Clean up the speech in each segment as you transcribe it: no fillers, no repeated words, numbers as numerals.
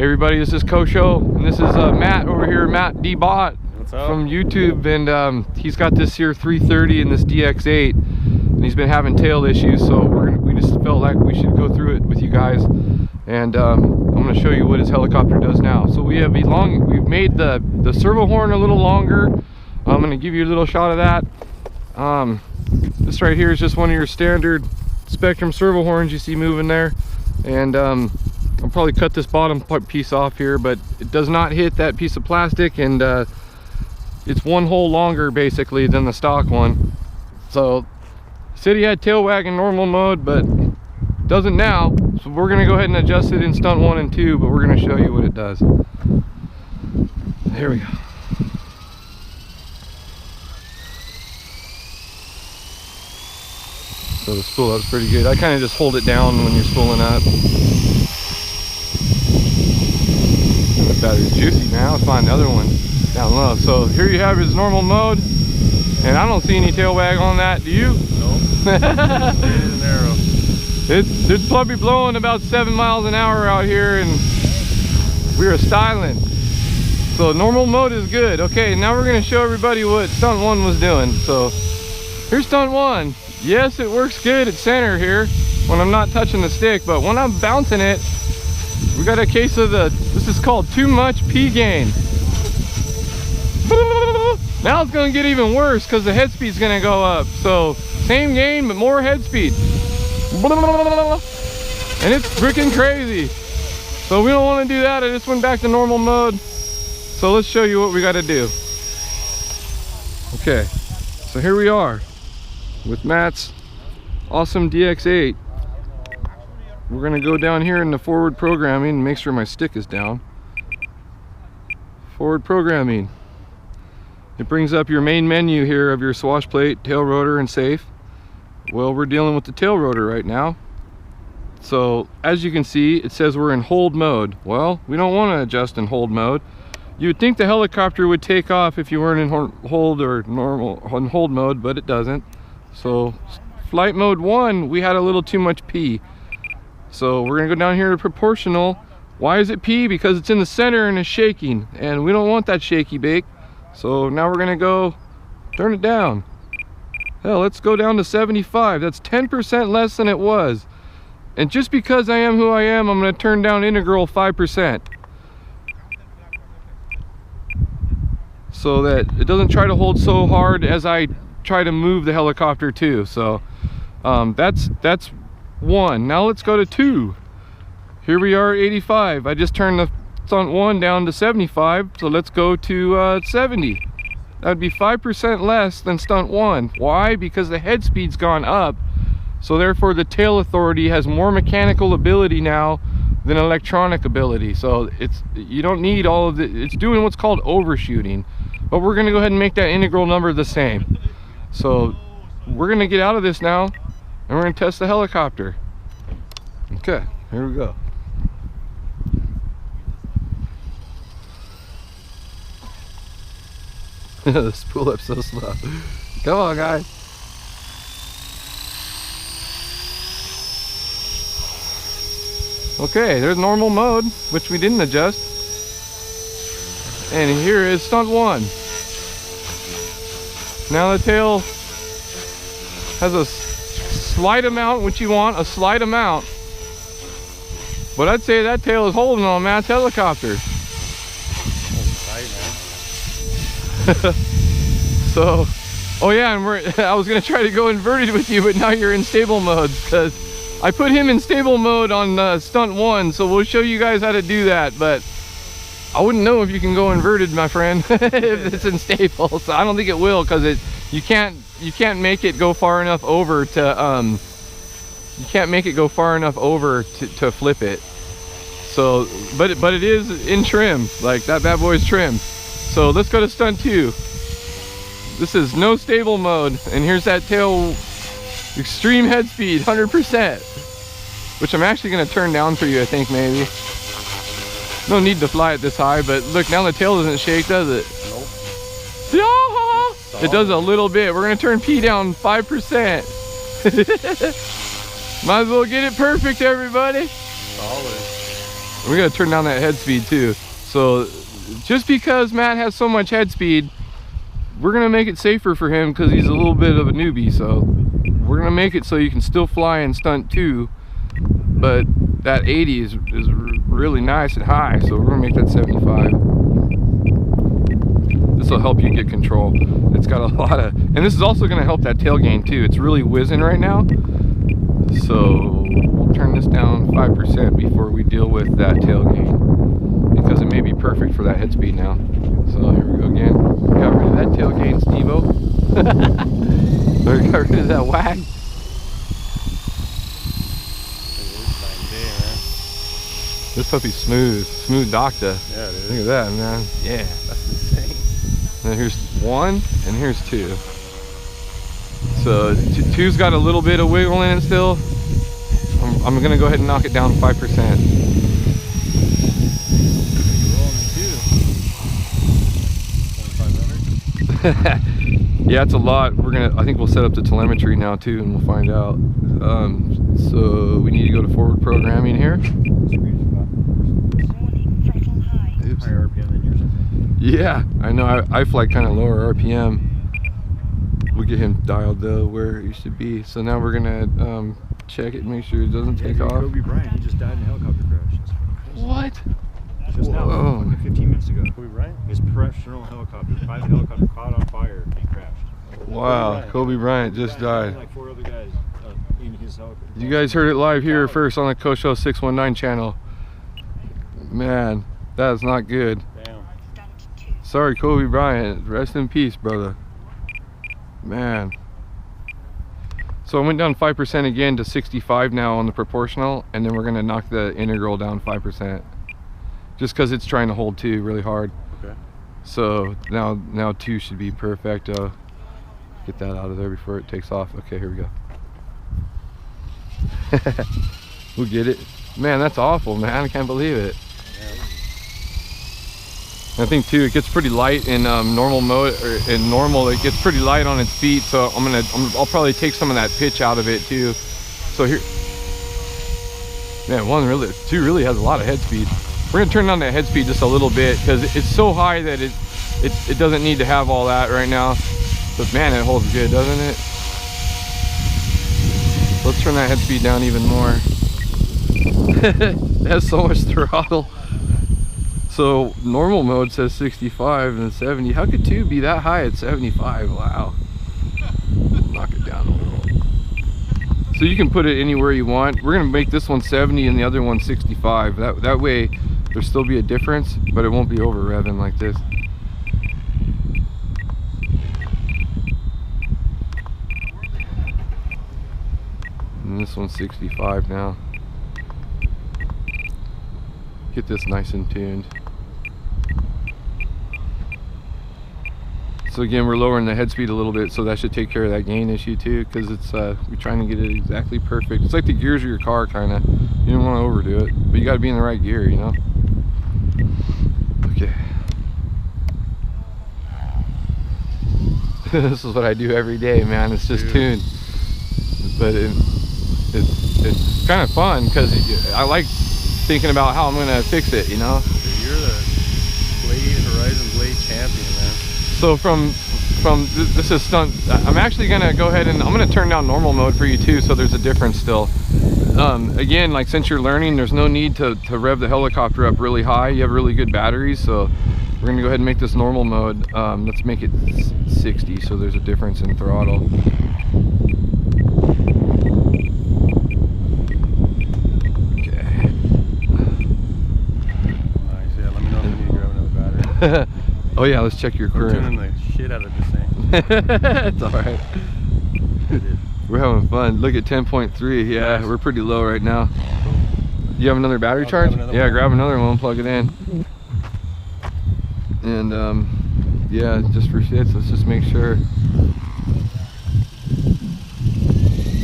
Hey everybody, this is Kosho, and this is Matt over here, Matt D-Bot from YouTube, and he's got this here 330 and this DX8, and he's been having tail issues, so we just felt like we should go through it with you guys, and I'm going to show you what his helicopter does now. So we've made the servo horn a little longer. I'm going to give you a little shot of that. This right here is just one of your standard Spectrum servo horns you see moving there, and I'll probably cut this bottom piece off here, but it does not hit that piece of plastic, and it's one hole longer basically than the stock one. So he said he had tail wag in normal mode, but doesn't now, so we're going to go ahead and adjust it in stunt 1 and 2, but we're going to show you what it does. Here we go. So the spool up's pretty good. I kind of just hold it down when you're spooling up. The battery's juicy, man. Let's find the other one down low. So here you have his normal mode, and I don't see any tail wag on that. Do you? No. It's probably blowing about 7 miles an hour out here, and we're styling. So normal mode is good. Okay, now we're going to show everybody what stunt 1 was doing. So here's stunt 1. Yes, it works good at center here when I'm not touching the stick, but when I'm bouncing it, we got a case of this is called too much P gain. Now it's going to get even worse because the head speed's going to go up. So same gain, but more head speed. And it's freaking crazy. So we don't want to do that. I just went back to normal mode. So let's show you what we got to do. Okay, so here we are with Matt's awesome DX8. We're going to go down here in the forward programming and make sure my stick is down. Forward programming. It brings up your main menu here of your swash plate, tail rotor, and safe. Well, we're dealing with the tail rotor right now. So as you can see, it says we're in hold mode. Well, we don't want to adjust in hold mode. You would think the helicopter would take off if you weren't in hold or normal on hold mode, but it doesn't. So flight mode 1, we had a little too much P. So we're gonna go down here to proportional. Why is it P? Because it's in the center and it's shaking, and we don't want that shaky bake. So now we're gonna go turn it down. Hell, let's go down to 75. That's 10% less than it was. And just because I am who I am, I'm gonna turn down integral 5%. So that it doesn't try to hold so hard as I try to move the helicopter too. So that's 1. Now let's go to 2. Here we are at 85. I just turned the stunt 1 down to 75, so let's go to 70. That would be 5% less than stunt 1. Why? Because the head speed's gone up, so therefore the tail authority has more mechanical ability now than electronic ability. So you don't need all of it. It's doing what's called overshooting, but we're going to go ahead and make that integral number the same. So we're going to get out of this now, and we're going to test the helicopter. Okay, here we go. The spool up so slow. Come on, guys. Okay, there's normal mode, which we didn't adjust. And here is stunt 1. Now the tail has a slight amount, which you want, a slight amount. But I'd say that tail is holding on Matt's helicopter. So, oh yeah, and I was gonna try to go inverted with you, but now you're in stable mode, because I put him in stable mode on stunt 1, so we'll show you guys how to do that. But I wouldn't know if you can go inverted, my friend, if it's in stable. So I don't think it will, because you can't make it go far enough over to to flip it. So but it is in trim, like that bad boy's trim. So let's go to stunt 2. This is no stable mode, and here's that tail, extreme head speed, 100%, which I'm actually going to turn down for you, I think, maybe. No need to fly it this high, but look, now the tail doesn't shake, does it? Nope. Yeah, it does a little bit. We're going to turn P down 5%. Might as well get it perfect, everybody. Solid. We gotta turn down that head speed too. So just because Matt has so much head speed, we're gonna make it safer for him because he's a little bit of a newbie. So we're gonna make it so you can still fly and stunt too, but that 80 is really nice and high. So we're gonna make that 75. This will help you get control. It's got a lot of, and this is also gonna help that tail gain too. It's really whizzing right now. So we'll turn this down 5% before we deal with that tail gain, because it may be perfect for that head speed now. So here we go again. We got rid of that tail gain, Steve-O. We got rid of that wag. This puppy's smooth doctor. Yeah, it is. Look at that, man. Yeah, that's insane. And here's 1 and here's 2. So 2's got a little bit of wiggle in it still. I'm gonna go ahead and knock it down 5%. Yeah, it's a lot. I think we'll set up the telemetry now too, and we'll find out. So we need to go to forward programming here. Oops. Higher RPM than yours, I think. Yeah, I know. I fly kind of lower RPM. We'll get him dialed though where he should be. So now we're gonna check it, make sure it doesn't take off. Kobe Bryant, he just died in a helicopter crash. That's What? Just Whoa. now, 15 minutes ago. Kobe Bryant? His professional helicopter, private helicopter, caught on fire and crashed. Wow, Kobe Bryant just died. Like 4 other guys in his helicopter. You guys heard it live here first on the Coast Show 619 channel. Man, that is not good. Damn. Sorry, Kobe Bryant. Rest in peace, brother. Man. So I went down 5% again to 65 now on the proportional, and then we're gonna knock the integral down 5%. Just because it's trying to hold 2 really hard. Okay. So now 2 should be perfect. Get that out of there before it takes off. Okay, here we go. We'll get it. Man, that's awful, man. I can't believe it. I think too, it gets pretty light in normal mode, or in normal, it gets pretty light on its feet. So I'll probably take some of that pitch out of it too. So here, man, 2 really has a lot of head speed. We're gonna turn down that head speed just a little bit because it's so high that it doesn't need to have all that right now. But man, it holds good, doesn't it? Let's turn that head speed down even more. It has so much throttle. So normal mode says 65 and 70. How could 2 be that high at 75? Wow. Knock it down a little. So you can put it anywhere you want. We're gonna make this one 70 and the other one 65. That way there'll still be a difference, but it won't be over revving like this. And this one's 65 now. Get this nice and tuned. So again, we're lowering the head speed a little bit, so that should take care of that gain issue too, because it's we're trying to get it exactly perfect. It's like the gears of your car, kind of. You don't want to overdo it, but you got to be in the right gear, you know. Okay. This is what I do every day, man. It's just tuned, but it's kind of fun because I like thinking about how I'm gonna fix it, you know. You're the Horizon Blade champion, man. So from this is stunt. I'm actually gonna go ahead and I'm gonna turn down normal mode for you too, so there's a difference still. Again, like since you're learning, there's no need to rev the helicopter up really high. You have really good batteries, so we're gonna go ahead and make this normal mode. Let's make it 60, so there's a difference in throttle. Oh yeah, let's check your current. I'm tuning the shit out of this thing. It's alright. We're having fun. Look at 10.3. Yeah, nice. We're pretty low right now. You have another battery charge? Yeah, grab another one, plug it in. And yeah, just for shits, let's just make sure.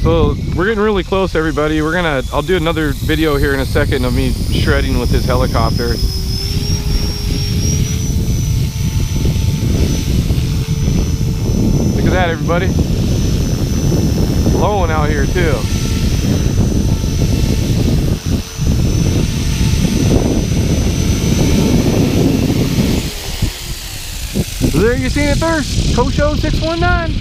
So we're getting really close, everybody. I'll do another video here in a second of me shredding with this helicopter. Look at that, everybody. Blowing out here too. So there you seen it first. Kosho 619.